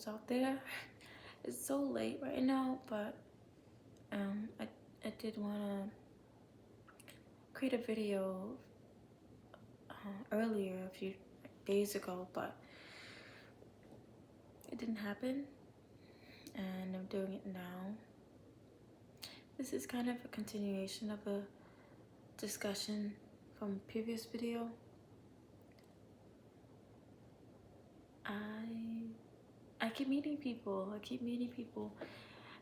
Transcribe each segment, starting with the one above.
girls out there. It's so late right now, but I did want to create a video earlier, a few days ago, but it didn't happen, and I'm doing it now. This is kind of a continuation of a discussion from a previous video. I keep meeting people.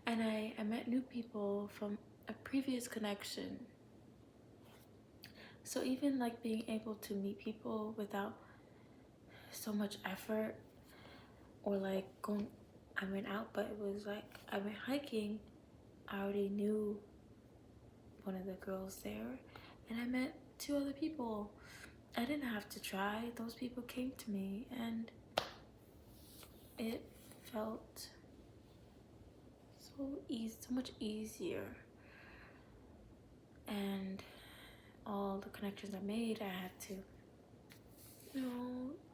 And I met new people from a previous connection. So even like being able to meet people without so much effort, or like I went out, but it was like I went hiking. I already knew one of the girls there, and I met 2 other people. I didn't have to try. Those people came to me, and it felt so much easier. And all the connections I made, I had to,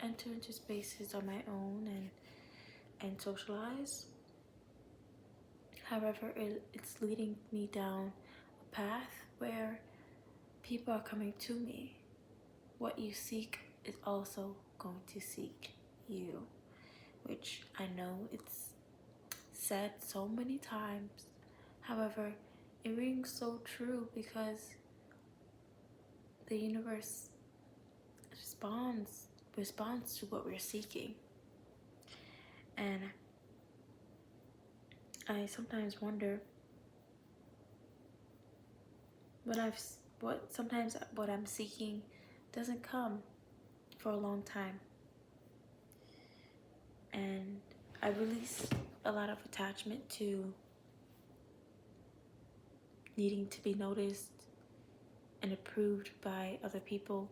enter into spaces on my own and socialize. However, it's leading me down a path where people are coming to me. What you seek is also going to seek you, which I know it's said so many times. However, it rings so true because the universe responds to what we're seeking. And I sometimes wonder sometimes what I'm seeking doesn't come for a long time. And I release a lot of attachment to needing to be noticed and approved by other people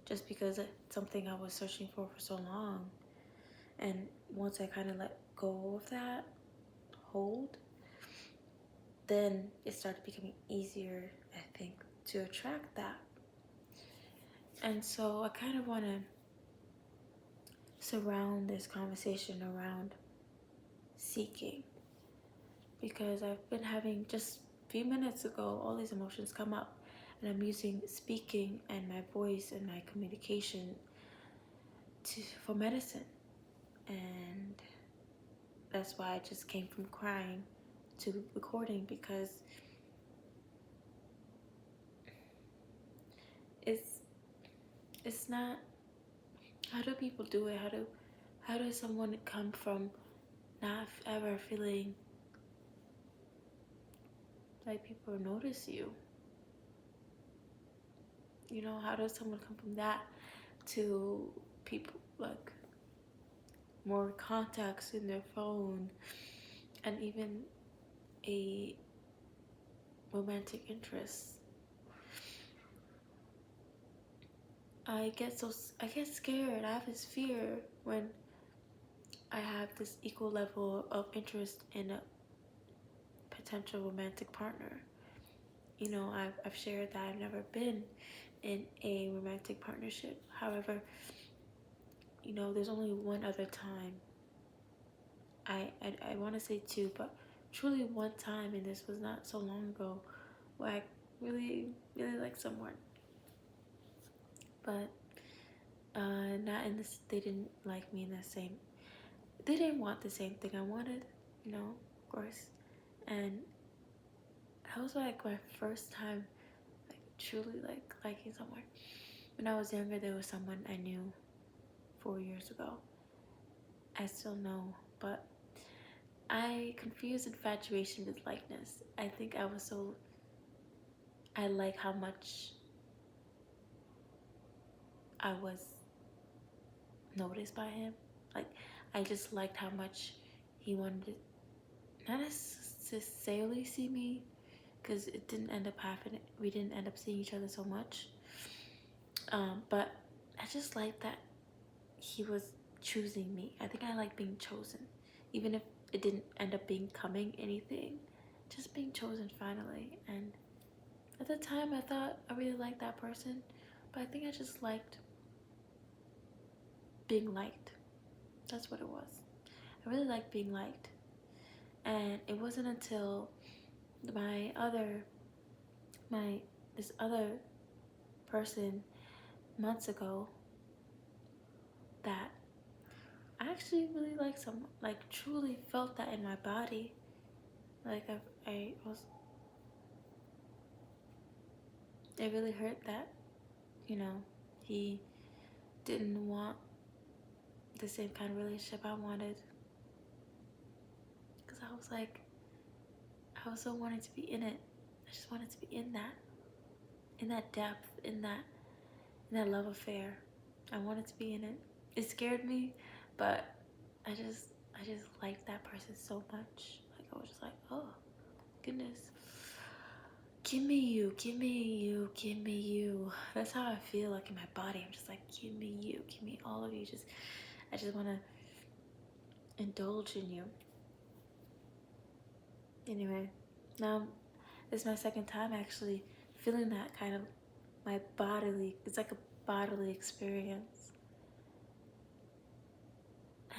just because it's something I was searching for so long. And once I kind of let go of that hold, then it started becoming easier, I think, to attract that. And so I kind of want to surround this conversation around seeking, because I've been having, just a few minutes ago, all these emotions come up, and I'm using speaking and my voice and my communication for medicine. And that's why I just came from crying to recording, because it's not, how do people do it? How does someone come from not ever feeling like people notice you? How does someone come from that to people, like more contacts in their phone and even a romantic interest? I get scared. I have this fear when I have this equal level of interest in a potential romantic partner. I've shared that I've never been in a romantic partnership. However, there's only one other time. I want to say 2, but truly one time, and this was not so long ago, where I really, really liked someone. But not in this, they didn't like me in the same, they didn't want the same thing I wanted, of course. And that was like my first time like truly like liking someone. When I was younger, there was someone I knew 4 years ago. I still know, but I confused infatuation with likeness. I think I like how much I was noticed by him. Like, I just liked how much he wanted to, not necessarily see me, because it didn't end up happening. We didn't end up seeing each other so much. But I just liked that he was choosing me. I think I like being chosen, even if it didn't end up becoming anything. Just being chosen finally. And at the time, I thought I really liked that person, but I think I just liked being liked. That's what it was. I really like being liked. And it wasn't until my other my this other person months ago that I actually really like someone, like truly felt that in my body. Like I was, it really hurt that, you know, he didn't want the same kind of relationship I wanted. Because I was like, I also wanted to be in it. I just wanted to be in that depth, in that love affair. I wanted to be in it. It scared me, but I just liked that person so much. Like I was just like, oh goodness, give me you, give me you, give me you. That's how I feel like in my body. I'm just like, give me you, give me all of you. Just I just want to indulge in you. Anyway, now this is my second time actually feeling that kind of my bodily. It's like a bodily experience.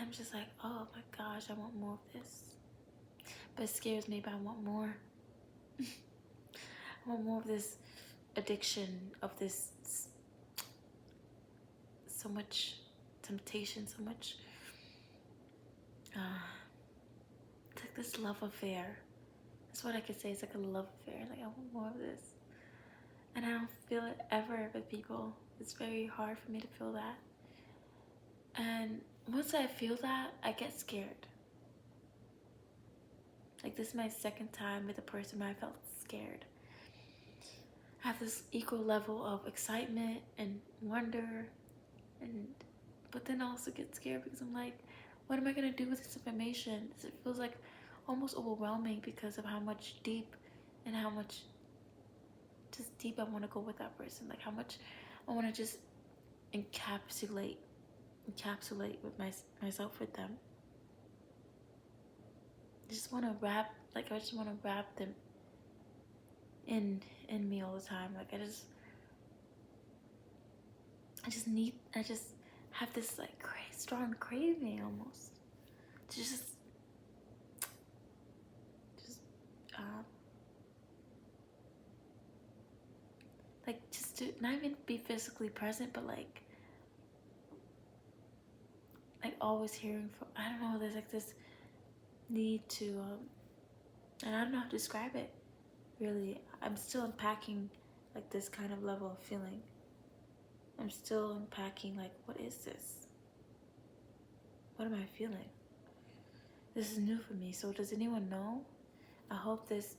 I'm just like, oh my gosh, I want more of this. But it scares me, but I want more. I want more of this addiction, of this so much temptation, so much. It's like this love affair. That's what I could say. It's like a love affair. Like I want more of this, and I don't feel it ever with people. It's very hard for me to feel that. And once I feel that, I get scared. Like this is my second time with a person where I felt scared. I have this equal level of excitement and wonder, and but then I also get scared because I'm like, what am I gonna do with this information? It feels like almost overwhelming because of how much deep and how much just deep I want to go with that person. Like how much I want to just encapsulate with myself with them. I just want to wrap, like I just want to wrap them in me all the time. Like I just have this like strong craving almost to just um like just to not even be physically present, but like always hearing from, I don't know, there's like this need to and I don't know how to describe it really. I'm still unpacking like this kind of level of feeling. I'm still unpacking like, what is this? What am I feeling? This is new for me. So does anyone know? I hope this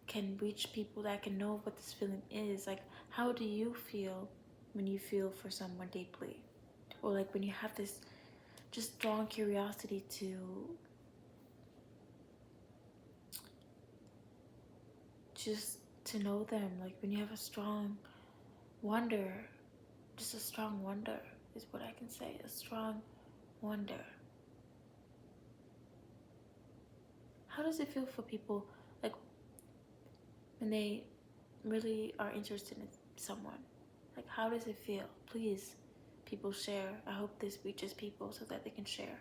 can reach people that can know what this feeling is. Like, how do you feel when you feel for someone deeply? Or like when you have this just strong curiosity to just to know them. Like when you have a strong wonder, just a strong wonder is what I can say. A strong wonder. How does it feel for people like when they really are interested in someone? Like how does it feel? Please, people share. I hope this reaches people so that they can share.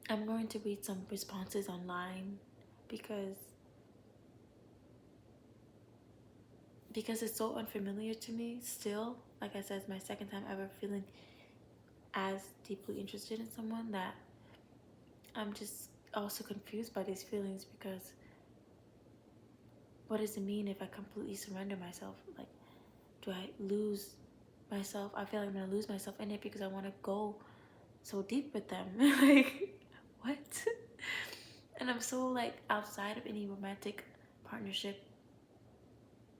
I'm going to read some responses online because it's so unfamiliar to me still. Like I said, it's my second time ever feeling as deeply interested in someone that I'm just also confused by these feelings because what does it mean if I completely surrender myself? Like, do I lose myself? I feel like I'm gonna lose myself in it because I want to go so deep with them. Like, what? And I'm so like outside of any romantic partnership.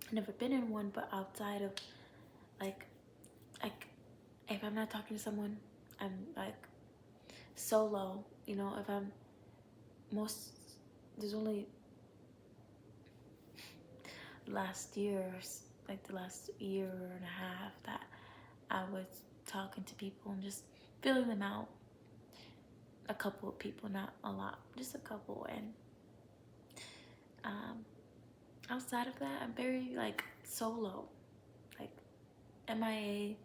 I've never been in one, but outside of like, like if I'm not talking to someone, I'm like solo. You know, if I'm most there's only last year, like the last year and a half that I was talking to people and just feeling them out. A couple of people, not a lot, just a couple. And outside of that, I'm very like solo, like MIA,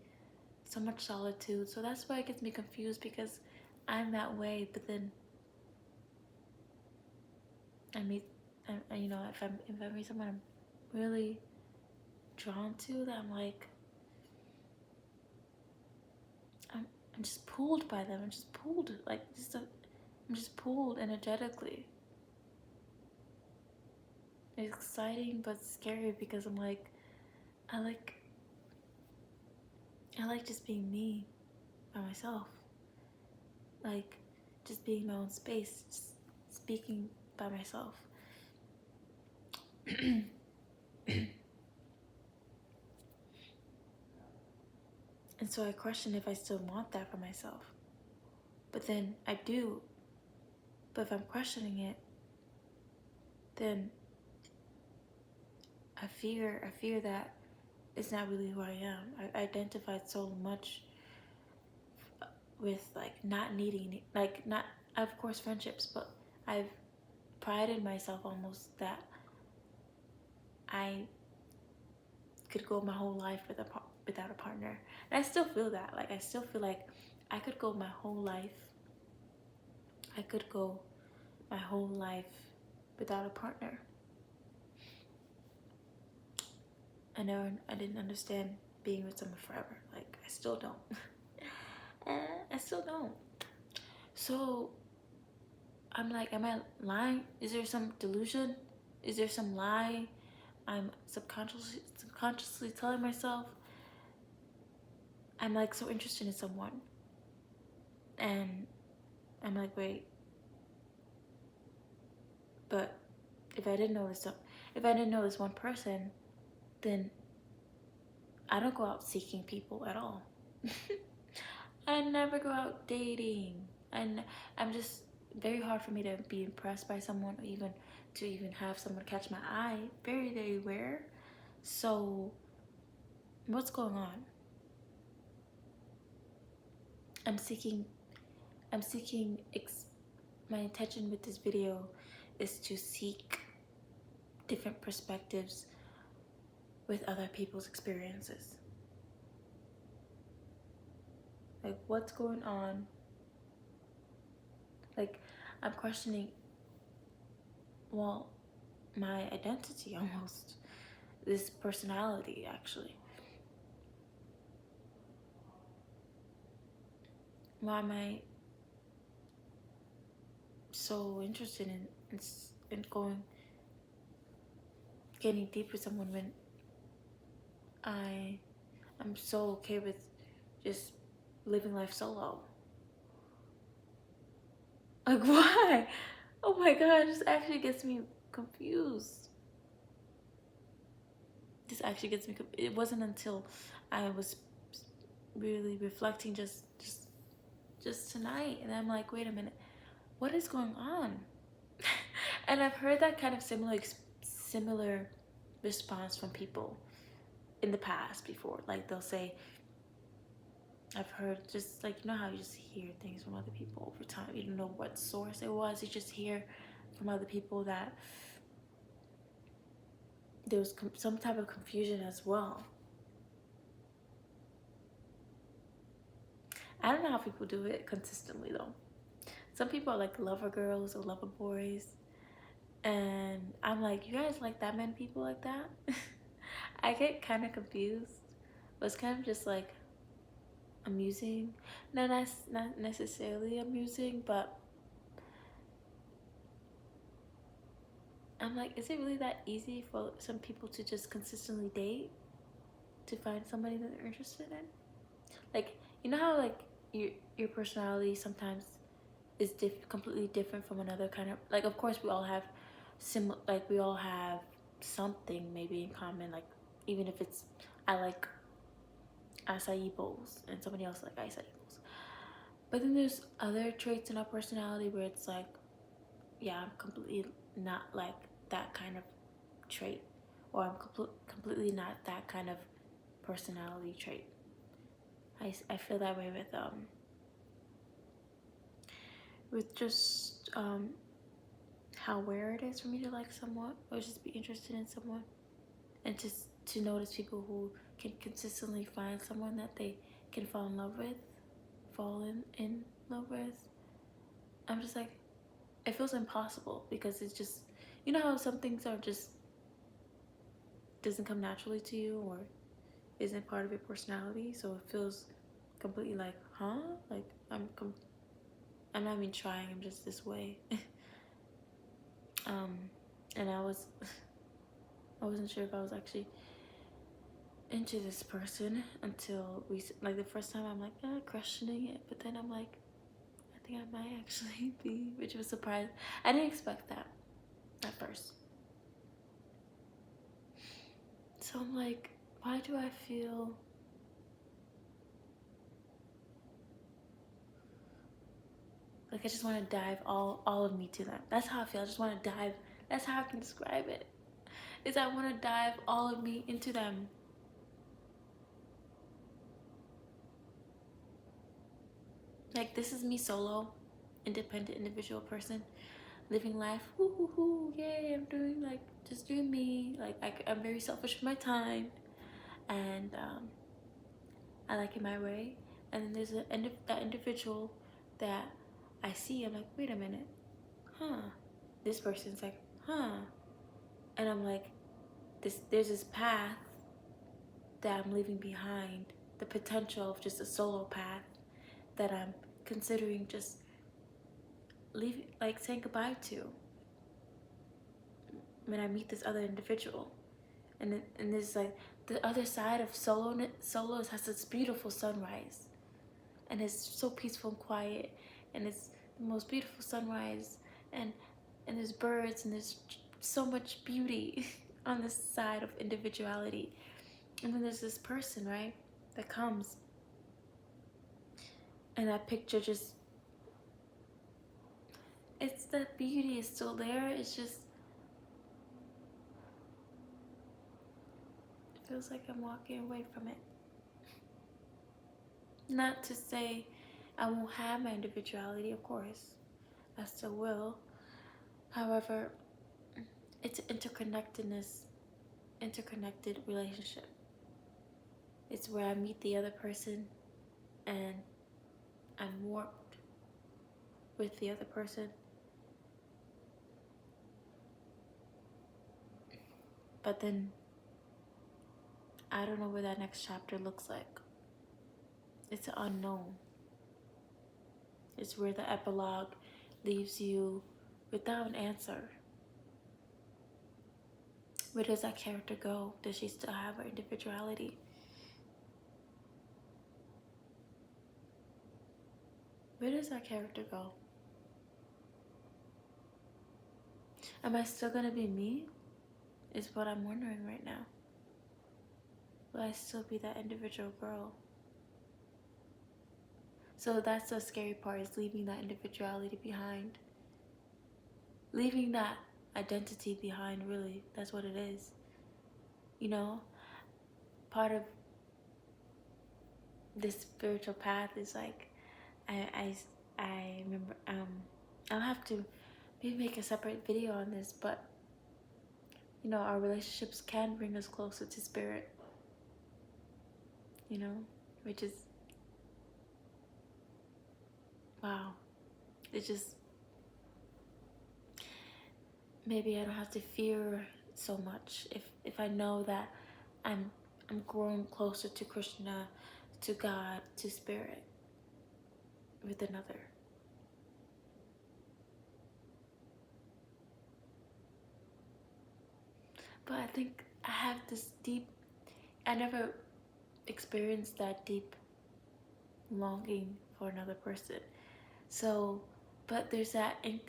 so much solitude. So that's why it gets me confused because I'm that way, but then I meet, you know, if I meet someone I'm really drawn to, that I'm like, I'm, I'm just pulled by them. I'm just pulled, like, I'm just pulled energetically. It's exciting but scary because I'm like, I like, I like just being me by myself. Like, just being my own space, just speaking by myself. And so I question if I still want that for myself. But then I do. But if I'm questioning it, then I fear that it's not really who I am. I identified so much with like not needing, like not, of course, friendships, but I've prided myself almost that I could go my whole life without a partner. And I still feel that. Like, I still feel like I could go my whole life. I could go my whole life without a partner. I didn't understand being with someone forever. Like, I still don't. I still don't. So I'm like, am I lying? Is there some delusion? Is there some lie I'm subconsciously telling myself? I'm like so interested in someone, and I'm like, wait, but if I didn't know this one person, then I don't go out seeking people at all. I never go out dating, and I'm just very hard for me to be impressed by someone, or even to even have someone catch my eye. Very, very rare. So what's going on? I'm seeking. I'm seeking. My intention with this video is to seek different perspectives with other people's experiences. Like, what's going on? Like, I'm questioning, well, my identity almost. This personality, actually. Why am I so interested in getting deep with someone when I'm so okay with just living life solo? Like, why? Oh my god, this actually gets me confused. It wasn't until I was really reflecting just tonight, and I'm like, wait a minute, what is going on? And I've heard that kind of similar response from people in the past before. Like, they'll say, I've heard, just like, you know how you just hear things from other people over time, you don't know what source it was, you just hear from other people that there was some type of confusion as well. I don't know how people do it consistently though. Some people are like lover girls or lover boys, and I'm like, you guys like that many people like that? I get kind of confused, but it's kind of just like amusing. Not necessarily amusing, but I'm like, is it really that easy for some people to just consistently date to find somebody that they're interested in? Like, you know how like your personality sometimes is completely different from another kind of, like, of course we all have we all have something maybe in common, like, even if it's I like acai bowls and somebody else like acai bowls, but then there's other traits in our personality where it's like, yeah, I'm completely not like that kind of trait, or I'm completely not that kind of personality trait. I feel that way with just how rare it is for me to like someone or just be interested in someone, and just to notice people who can consistently find someone that they can fall in love with. I'm just like, it feels impossible because it's just, you know how some things are just doesn't come naturally to you or isn't part of your personality, so it feels completely like, huh? Like I'm not even trying, I'm just this way. um and I wasn't sure if I was actually into this person until like the first time I'm like questioning it, but then I'm like, I think I might actually be, which was surprised. I didn't expect that at first. So I'm like, why do I feel like I just want to dive all of me to them? That's how I feel. I just want to dive. That's how I can describe it. Is I want to dive all of me into them. Like this is me solo, independent individual person, living life. Woo hoo hoo! Yay! I'm doing like just doing me. Like I'm very selfish with my time, and I like it my way. And then there's that individual that I see. I'm like, wait a minute, huh? This person's like, huh? And I'm like, there's this path that I'm leaving behind, the potential of just a solo path that I'm considering just leaving, like saying goodbye to when I meet this other individual. And there's like the other side of solos has this beautiful sunrise, and it's so peaceful and quiet, and it's the most beautiful sunrise, and there's birds, and there's so much beauty on this side of individuality. And then there's this person, right, that comes, and that picture just, it's that beauty is still there. It's just, it feels like I'm walking away from it. Not to say I won't have my individuality, of course. I still will. However, it's interconnected relationship. It's where I meet the other person and I'm warped with the other person. But then I don't know where that next chapter looks like. It's unknown. It's where the epilogue leaves you without an answer. Where does that character go? Does she still have her individuality? Where does that character go? Am I still gonna be me? Is what I'm wondering right now. Will I still be that individual girl? So that's the scary part, is leaving that individuality behind. Leaving that identity behind, really. That's what it is. You know, part of this spiritual path is like, I remember, I'll have to maybe make a separate video on this, but you know, our relationships can bring us closer to spirit, you know, which is, wow. It's just, maybe I don't have to fear so much if I know that I'm growing closer to Krishna, to God, to spirit with another. But I think I have this deep, I never experienced that deep longing for another person. So, but there's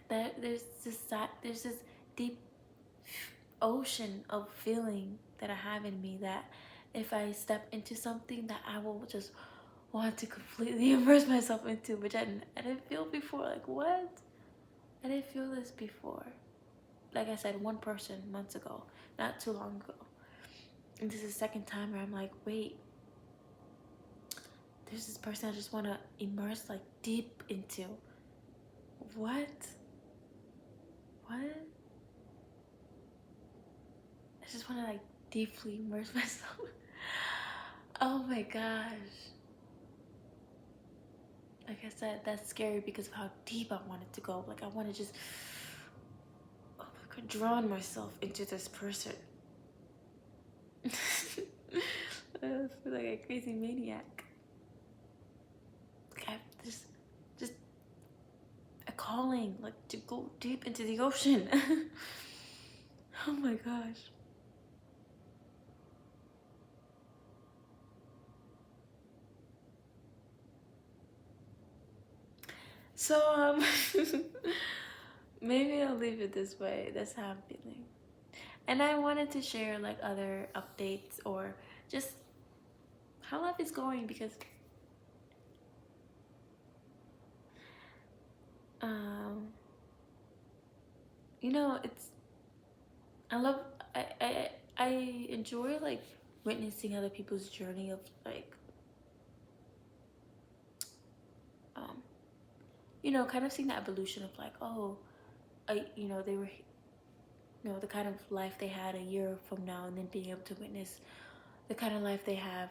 there's this deep ocean of feeling that I have in me, that if I step into something that I will just want to completely immerse myself into, which I didn't feel before. Like, what? I didn't feel this before. Like I said, one person months ago, not too long ago. And this is the second time where I'm like, wait, there's this person I just want to immerse like deep into. What? What? I just want to like deeply immerse myself. Oh my gosh. Like I said, that's scary because of how deep I want it to go. Like I want to just, oh my drawn myself into this person. I feel like a crazy maniac. Like I have just a calling, like to go deep into the ocean. Oh my gosh. So maybe I'll leave it this way. That's how I'm feeling. And I wanted to share like other updates or just how life is going because um you know it's I love I enjoy like witnessing other people's journey of like um kind of seeing the evolution of like, oh, they were, the kind of life they had a year from now, and then being able to witness the kind of life they have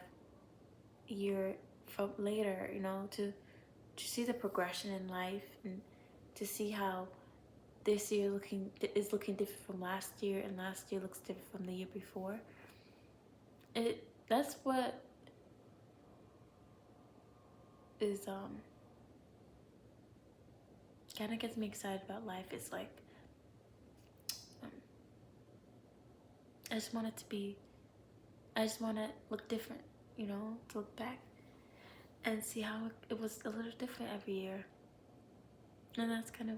a year from later, to see the progression in life and to see how this year is looking different from last year, and last year looks different from the year before. That's what is kind of gets me excited about life. It's like um, I just want to look different, to look back and see how it was a little different every year. And that's kind of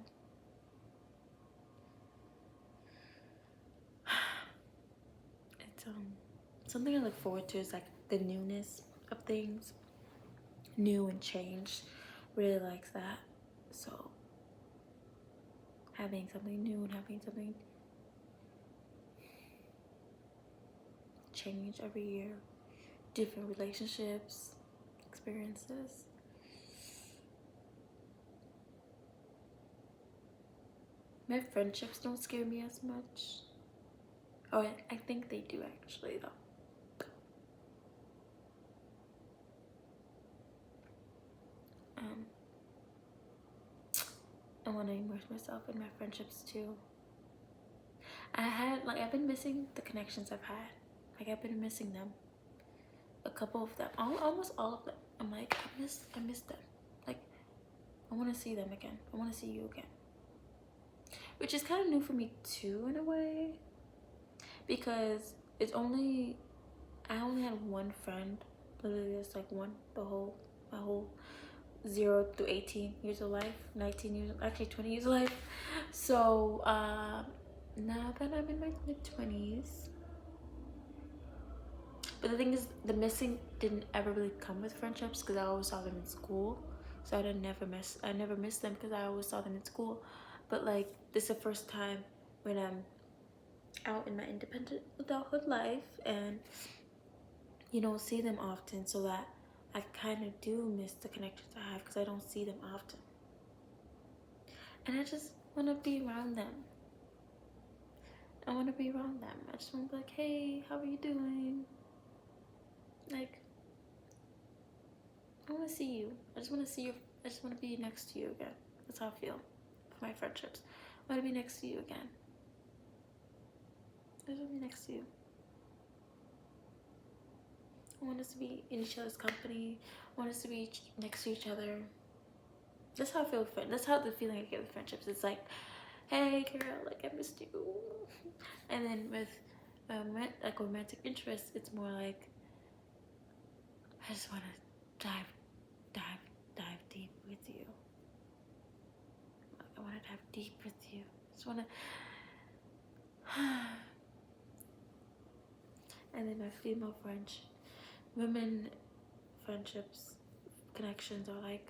it's something I look forward to is like the newness of things, new and change. Really likes that. So having something new and having something change every year, different relationships, experiences. My friendships don't scare me as much. Oh, I think they do actually though. Um, I want to immerse myself in my friendships too. I've been missing the connections I've had. Like I've been missing them. A couple of them, almost all of them. I'm like, I miss them. Like, I want to see them again. I want to see you again. Which is kind of new for me too, in a way, because I only had one friend, literally just like one, my whole 0 to 18 years of life, 19 years, actually 20 years of life. So now that I'm in my mid-20s, but the thing is, the missing didn't ever really come with friendships because I always saw them in school. So I never missed them because I always saw them in school. But like, this is the first time when I'm out in my independent adulthood life and, see them often, so that I kind of do miss the connections I have because I don't see them often. And I just want to be around them. I want to be around them. I just want to be like, hey, how are you doing? Like, I want to see you. I just want to see you. I just want to be next to you again. That's how I feel for my friendships. I want to be next to you again. I just want to be next to you. I want us to be in each other's company. I want us to be next to each other. That's how I feel with That's how the feeling I get with friendships. It's like, hey, Carol, like I missed you. And then with like romantic interest, it's more like I just want to dive deep with you. I want to dive deep with you. I just want to. And then my female women friendships, connections are like,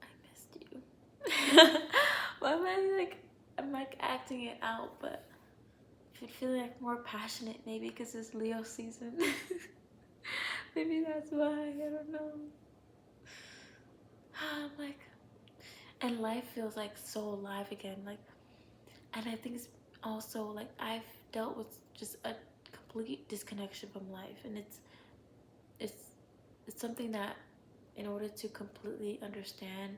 I missed you. Why am I like, I'm like acting it out, but I feel like more passionate maybe because it's Leo season. Maybe that's why, I don't know. I'm like, and life feels like so alive again. Like, and I think it's also like I've dealt with just a complete disconnection from life, and it's something that in order to completely understand,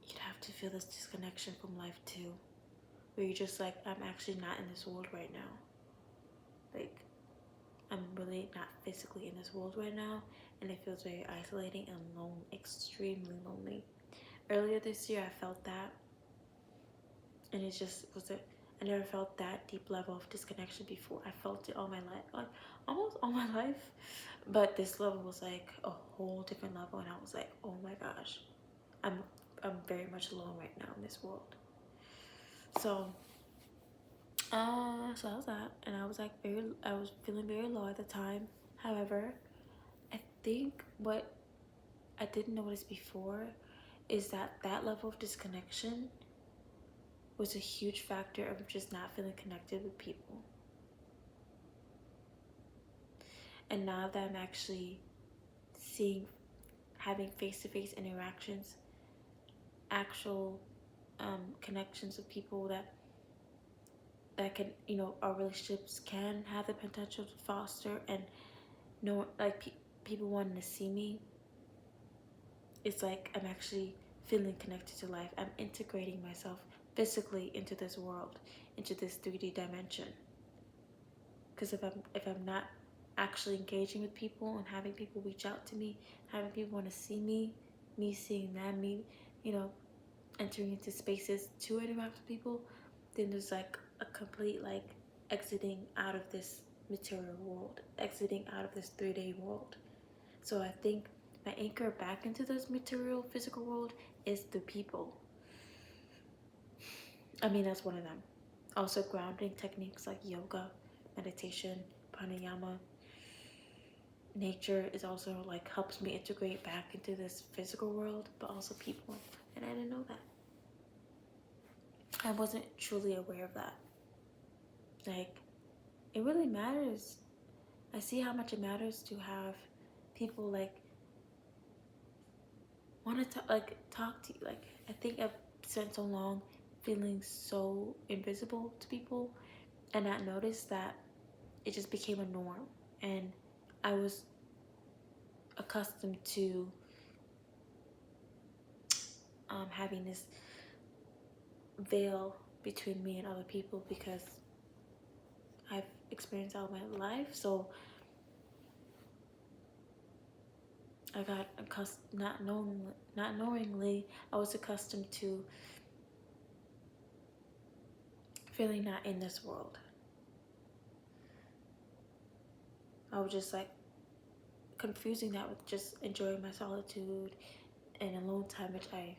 you'd have to feel this disconnection from life too, where you're just like, I'm actually not in this world right now. Like, I'm really not physically in this world right now, and it feels very isolating and lonely, extremely lonely. Earlier this year, I felt that, and it just was it. I never felt that deep level of disconnection before. I felt it all my life, like almost all my life, but this level was like a whole different level, and I was like, oh my gosh, I'm I'm very much alone right now in this world. So, so that was that, and I was like I was feeling very low at the time. However, I think what I didn't notice before is that that level of disconnection was a huge factor of just not feeling connected with people. And now that I'm actually seeing, having face-to-face interactions, actual connections with people that can, our relationships can have the potential to foster, and no, like people wanting to see me, it's like I'm actually feeling connected to life. I'm integrating myself physically into this world, into this 3D dimension. Because if I'm not actually engaging with people and having people reach out to me, having people want to see me seeing them, me, you know, entering into spaces to interact with people, then there's like a complete like exiting out of this material world, exiting out of this 3D world. So I think my anchor back into this material physical world is the people. I mean, that's one of them. Also, grounding techniques like yoga, meditation, pranayama, nature is also like helps me integrate back into this physical world, but also people. And I didn't know that. I wasn't truly aware of that. Like, it really matters. I see how much it matters to have people like want to talk to you. Like, I think I've spent so long feeling so invisible to people and not notice that it just became a norm. And I was accustomed to having this veil between me and other people because I've experienced all my life. So I got accustomed, not knowingly, I was accustomed to feeling not in this world. I was just like confusing that with just enjoying my solitude and alone time, which I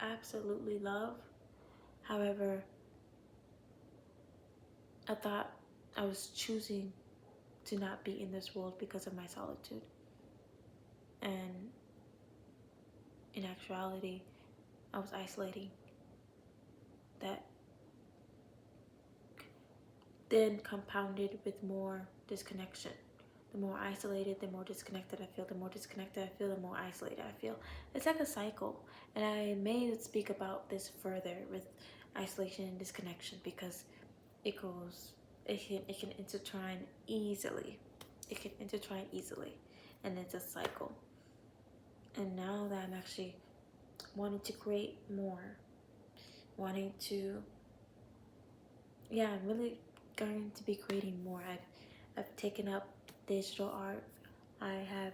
absolutely love. However, I thought I was choosing to not be in this world because of my solitude. And in actuality, I was isolating. That then compounded with more disconnection. The more isolated, the more disconnected I feel. The more disconnected I feel, the more isolated I feel. It's like a cycle. And I may speak about this further with isolation and disconnection because it can intertwine easily. It can intertwine easily. And it's a cycle. And now that I'm actually wanting to create more, wanting to, yeah, I'm really going to be creating more. I've taken up digital art. I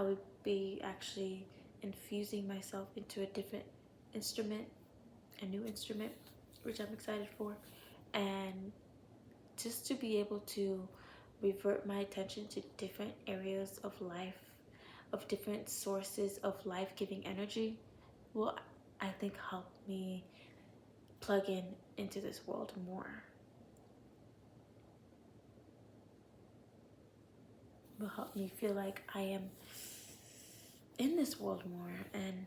would be actually infusing myself into a different instrument, a new instrument, which I'm excited for, and just to be able to revert my attention to different areas of life, of different sources of life-giving energy, will, I think, help me plug in into this world more. Will help me feel like I am in this world more, and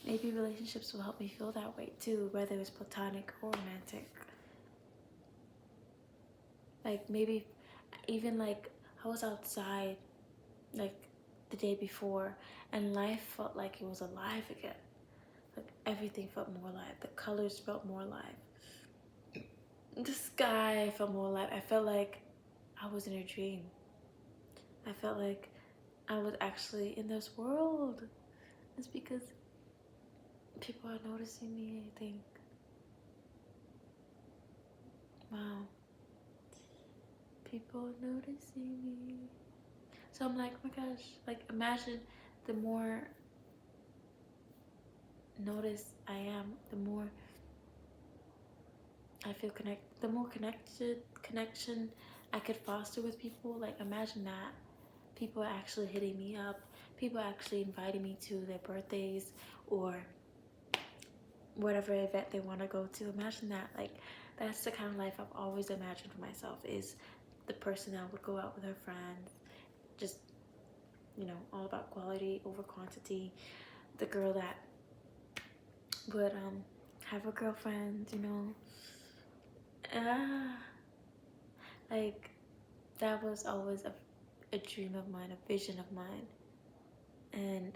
maybe relationships will help me feel that way too, whether it's platonic or romantic. Like maybe even like I was outside like the day before and life felt like it was alive again. Like everything felt more alive. The colors felt more alive. The sky felt more alive. I felt like I was in a dream. I felt like I was actually in this world. It's because people are noticing me, I think. Wow. People are noticing me. So I'm like, oh my gosh, like imagine the more noticed I am, the more I feel the more connection I could foster with people. Like imagine that. People are actually hitting me up. People are actually inviting me to their birthdays or whatever event they want to go to. Imagine that. Like that's the kind of life I've always imagined for myself, is the person that would go out with her friends, just all about quality over quantity. The girl that would have a girlfriend, ah, like that was always a dream of mine, a vision of mine. And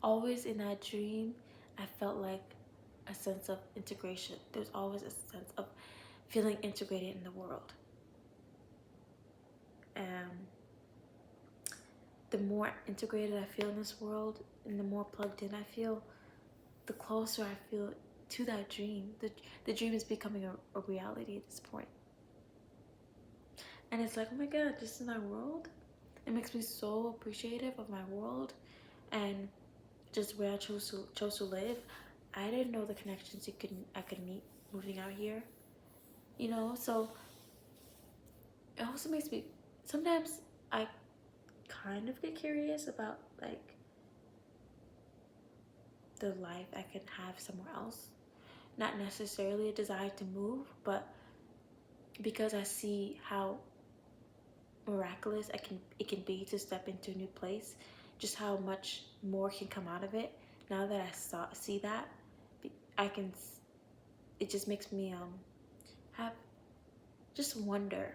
always in that dream, I felt like a sense of integration. There's always a sense of feeling integrated in the world. And the more integrated I feel in this world and the more plugged in I feel, the closer I feel to that dream. The dream is becoming a reality at this point. And it's like, oh my God, this is my world. It makes me so appreciative of my world and just where I chose to live. I didn't know the connections I could meet moving out here. So it also makes me sometimes I kind of get curious about like the life I could have somewhere else. Not necessarily a desire to move, but because I see how miraculous it can be to step into a new place, just how much more can come out of it. Now that I see that, I can. It just makes me have just wonder,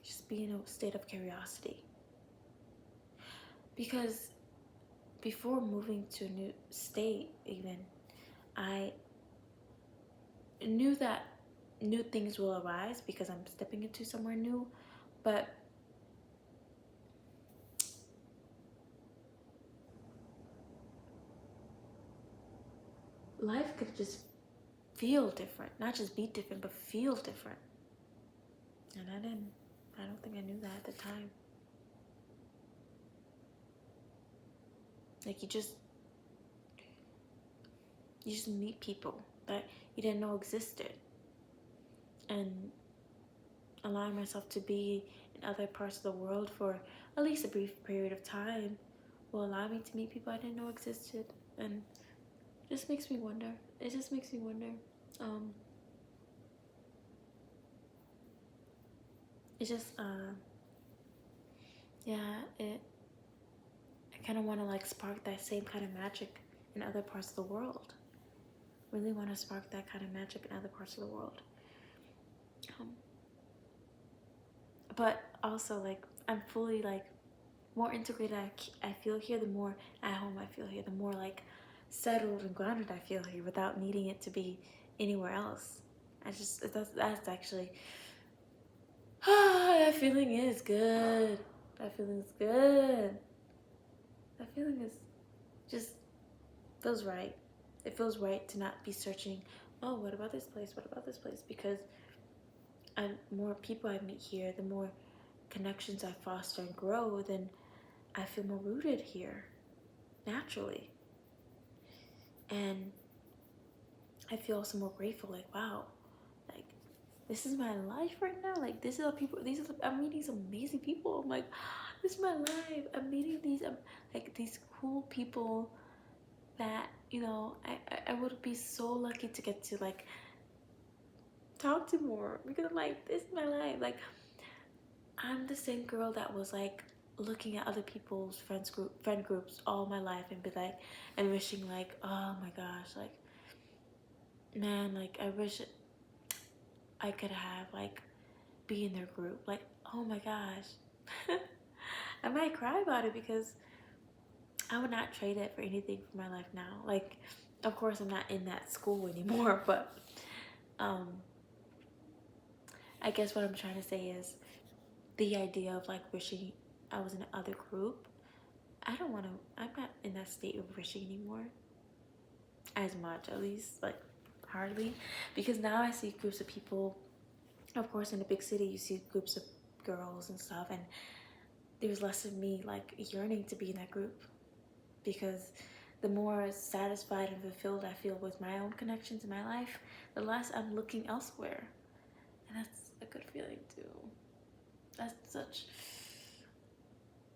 just be in a state of curiosity. Because before moving to a new state, even I knew that new things will arise because I'm stepping into somewhere new, but life could just feel different, not just be different, but feel different. And I don't think I knew that at the time. Like you just meet people that you didn't know existed. And allowing myself to be in other parts of the world for at least a brief period of time will allow me to meet people I didn't know existed. And just makes me wonder. It just makes me wonder. Um, it just, yeah, I kind of want to like spark that same kind of magic in other parts of the world. Really want to spark that kind of magic in other parts of the world. Um, but also like I'm fully like more integrated I feel here, the more at home I feel here, the more like settled and grounded I feel here without needing it to be anywhere else. That's actually that feeling is good. That feeling is good. That feeling is just feels right. It feels right to not be searching, oh, what about this place? What about this place? Because more people I meet here, the more connections I foster and grow, then I feel more rooted here naturally. And I feel also more grateful, like, wow, like this is my life right now. Like this is how people I'm meeting some amazing people. I'm like, this is my life. I'm meeting these like these cool people that, I would be so lucky to get to like talk to more, because I'm like, this is my life. Like I'm the same girl that was like looking at other people's friend groups all my life and be like and wishing like, oh my gosh, like man, like I wish I could have like be in their group. Like, oh my gosh. I might cry about it because I would not trade it for anything for my life now. Like, of course I'm not in that school anymore, but I guess what I'm trying to say is the idea of like wishing I was in another group. I don't want to. I'm not in that state of wishing anymore, as much at least, like hardly, because now I see groups of people. Of course, in a big city, you see groups of girls and stuff, and there's less of me like yearning to be in that group, because the more satisfied and fulfilled I feel with my own connections in my life, the less I'm looking elsewhere, and that's a good feeling too. That's such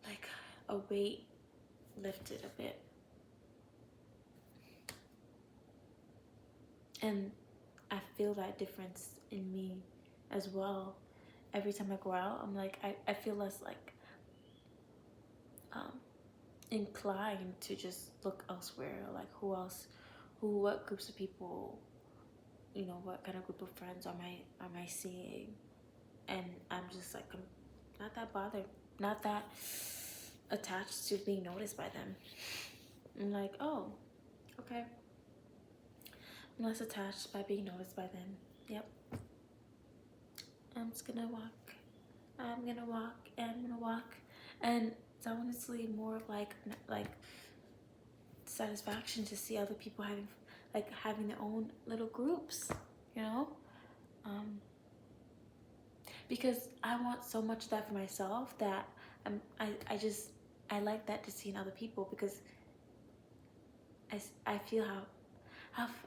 like a weight lifted a bit. And I feel that difference in me as well. Every time I go out, I'm like, I feel less like um, inclined to just look elsewhere. Like, who else, what groups of people, what kind of group of friends am I seeing? And I'm just like, I'm not that bothered, not that attached to being noticed by them. I'm like, oh, okay. I'm less attached by being noticed by them. Yep. I'm just gonna walk. I'm gonna walk and I'm gonna walk. And it's honestly more of like satisfaction to see other people having their own little groups, you know? Um, because I want so much of that for myself that I like that to see in other people, because I feel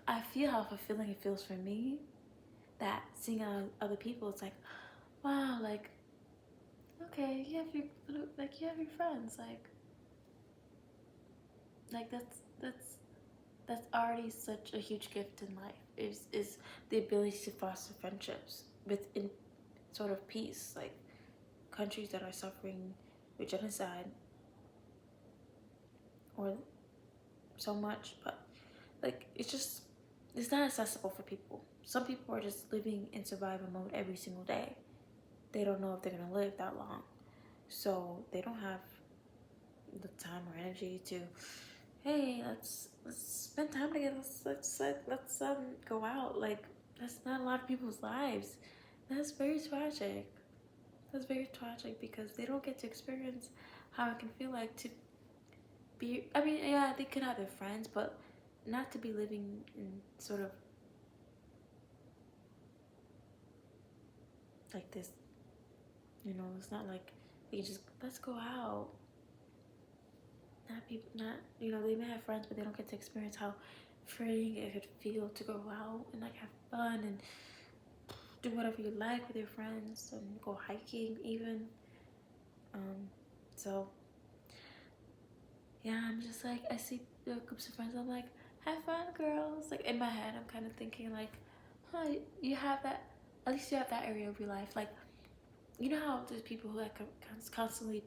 I feel how fulfilling it feels for me, that seeing other people, it's like, wow, like, okay, you have your friends, like that's already such a huge gift in life, is the ability to foster friendships within sort of peace, like countries that are suffering with genocide or so much, but like it's not accessible for people. Some people are just living in survival mode every single day. They don't know if they're gonna live that long, so they don't have the time or energy to, hey, let's spend time together. Let's go out. Like, that's not a lot of people's lives. That's very tragic. That's very tragic, because they don't get to experience how it can feel like to be. I mean, yeah, they could have their friends, but not to be living in sort of like this. It's not like they can just, let's go out. Not people, not, they may have friends, but they don't get to experience how freeing it could feel to go out and like have fun and do whatever you like with your friends and go hiking even. Um, so yeah, I'm just like, I see the groups of friends, I'm like, have fun, girls. Like, in my head, I'm kind of thinking like, huh, you have that, at least you have that area of your life. Like, you know how there's people who like constantly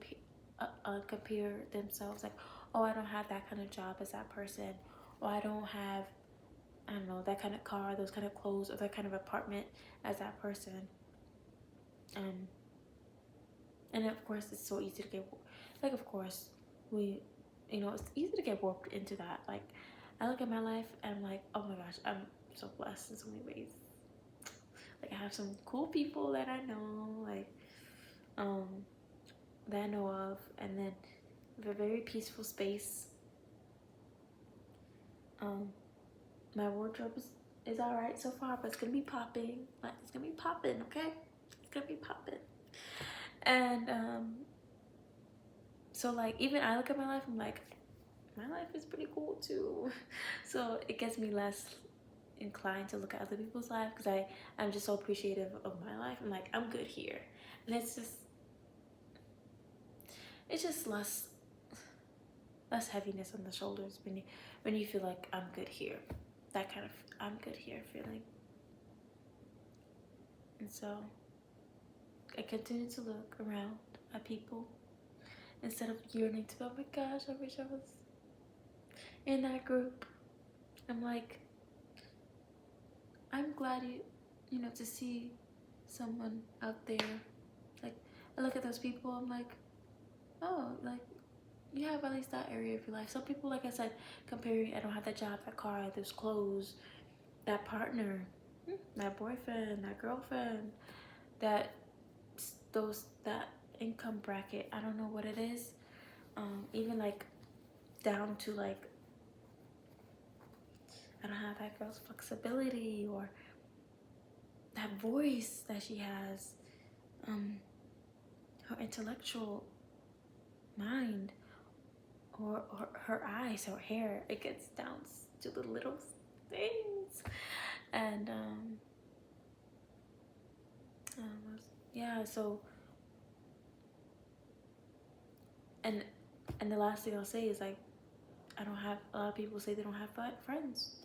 compare themselves, like, oh, I don't have that kind of job as that person, or I don't have, I don't know, that kind of car, those kind of clothes, or that kind of apartment as that person. Um, and of course, it's so easy to get, like, of course, we, it's easy to get warped into that. Like, I look at my life and I'm like, oh my gosh, I'm so blessed in so many ways. Like, I have some cool people that I know, like, um, that I know of, and then a very peaceful space. My wardrobe is all right so far, but it's gonna be popping. Like, it's gonna be popping, okay? It's gonna be popping. And so like, even I look at my life, I'm like, my life is pretty cool too. So it gets me less inclined to look at other people's life, because I'm just so appreciative of my life. I'm like, I'm good here, and it's just less heaviness on the shoulders when you feel like I'm good here. That kind of I'm good here feeling. And so I continue to look around at people instead of yearning to, oh my gosh, I wish I was in that group. I'm like, I'm glad to see someone out there. Like, I look at those people, I'm like, oh, like, you have at least that area of your life. Some people, like I said, comparing, I don't have that job, that car, those clothes, that partner, that boyfriend, that girlfriend, that that income bracket. I don't know what it is. Even like down to like, I don't have that girl's flexibility or that voice that she has, her intellectual mind, or her eyes, her hair. It gets down to the little things. And yeah, so and the last thing I'll say is like, I don't have, a lot of people say they don't have friends.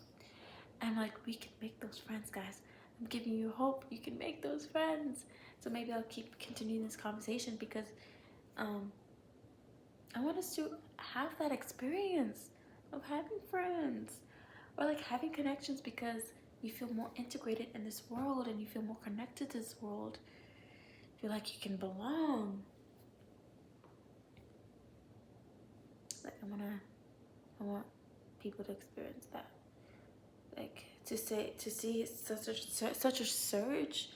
I'm like, we can make those friends, guys. I'm giving you hope. You can make those friends. So maybe I'll keep continuing this conversation because I want us to have that experience of having friends or like having connections, because you feel more integrated in this world and you feel more connected to this world. You feel like you can belong. Like I want people to experience that. Like to see such a surge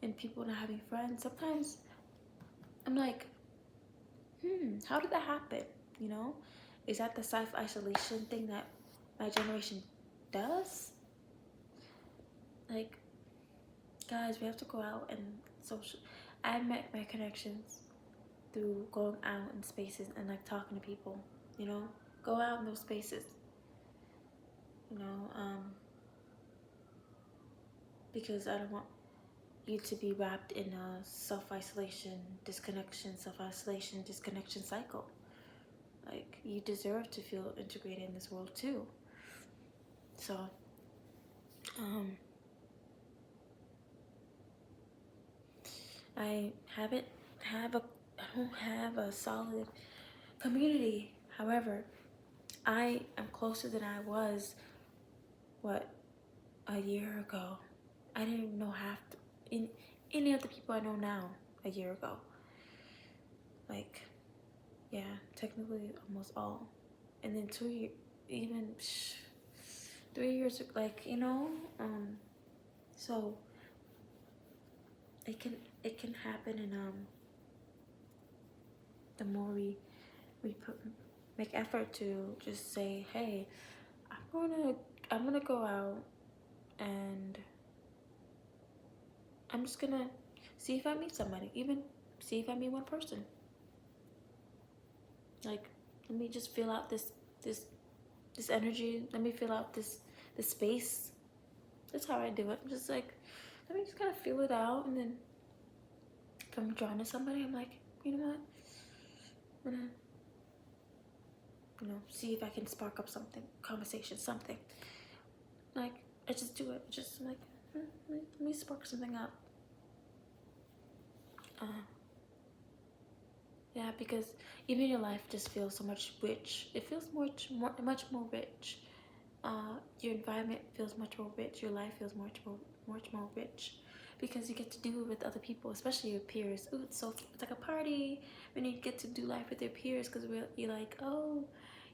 in people not having friends. Sometimes I'm like, how did that happen? You know, is that the self-isolation thing that my generation does? Like, guys, we have to go out and social. I met my connections through going out in spaces and like talking to people. You know, go out in those spaces. You know, because I don't want you to be wrapped in a self-isolation, disconnection, self-isolation, disconnection cycle. Like, you deserve to feel integrated in this world too. So, I don't have a solid community. However, I am closer than I was, a year ago. I didn't know half in any of the people I know now a year ago. Like, yeah, technically almost all. And then 2 years, even 3 years, like, you know, so it can happen. And the more we make effort to just say, hey, I'm gonna go out and I'm just gonna see if I meet somebody, even see if I meet one person. Like, let me just fill out this energy. Let me fill out this space. That's how I do it. I'm just like, let me just kind of feel it out, and then if I'm drawn to somebody, I'm like, you know what? I'm gonna, see if I can spark up something, conversation, something. Like, I just do it. Just like, let me spark something up. Yeah, because even your life just feels so much rich. It feels much more rich. Your environment feels much more rich. Your life feels much more rich, because you get to do it with other people, especially your peers. Ooh, it's like a party when you get to do life with your peers, because you're like, oh,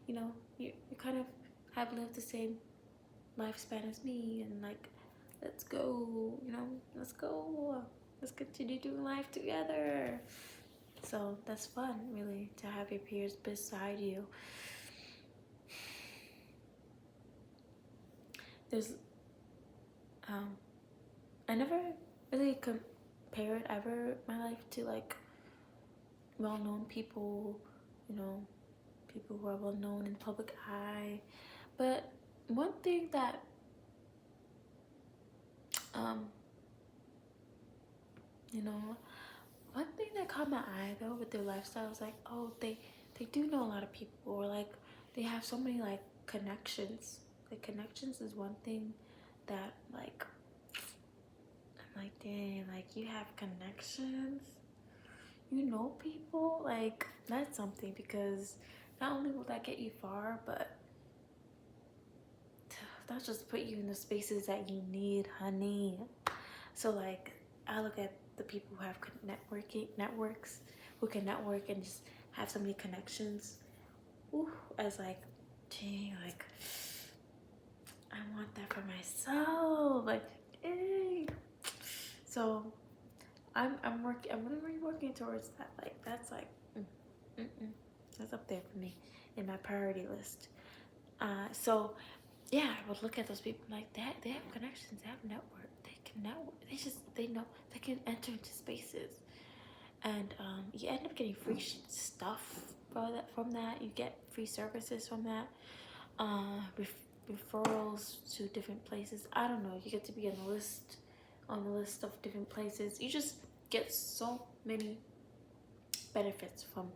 you kind of have lived the same lifespan as me, and like, let's go, let's go, let's continue doing life together. So that's fun, really, to have your peers beside you. There's, I never really compared ever my life to like well-known people, people who are well-known in the public eye. But one thing that, one thing that caught my eye though with their lifestyle is like, oh, they do know a lot of people, or like they have so many like connections. Like, connections is one thing that, like, I'm like, dang, like, you have connections, you know people, like, that's something, because not only will that get you far, but that just put you in the spaces that you need, honey. So like, I look at the people who have networks, who can network and just have so many connections, as like, dang, like, I want that for myself, like, dang. So I'm really working towards that. Like that's like that's up there for me in my priority list. So yeah, I would look at those people like that. They have connections. They have network. They can network. They know they can enter into spaces, and you end up getting free stuff from that. You get free services from that. Referrals to different places. I don't know. You get to be on the list of different places. You just get so many benefits from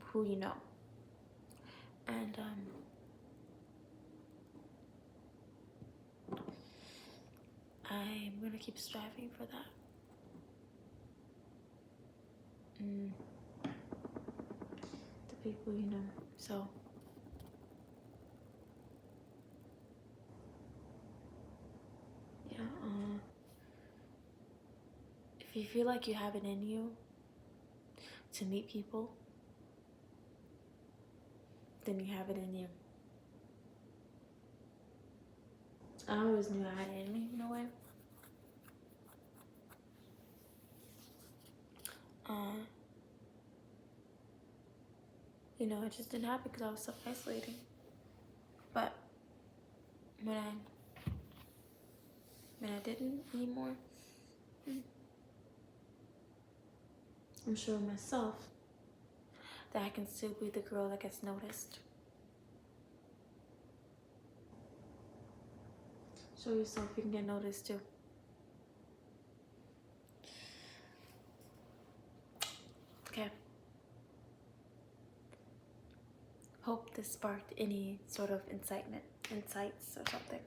who you know, and I'm gonna keep striving for that. The people you know. So yeah. If you feel like you have it in you to meet people, then you have it in you. I always knew I had it in me in a way. Uh, it just didn't happen because I was self-isolating. But when I didn't anymore, I'm showing myself that I can still be the girl that gets noticed. Show yourself you can get noticed too. Okay. Hope this sparked any sort of insights or something.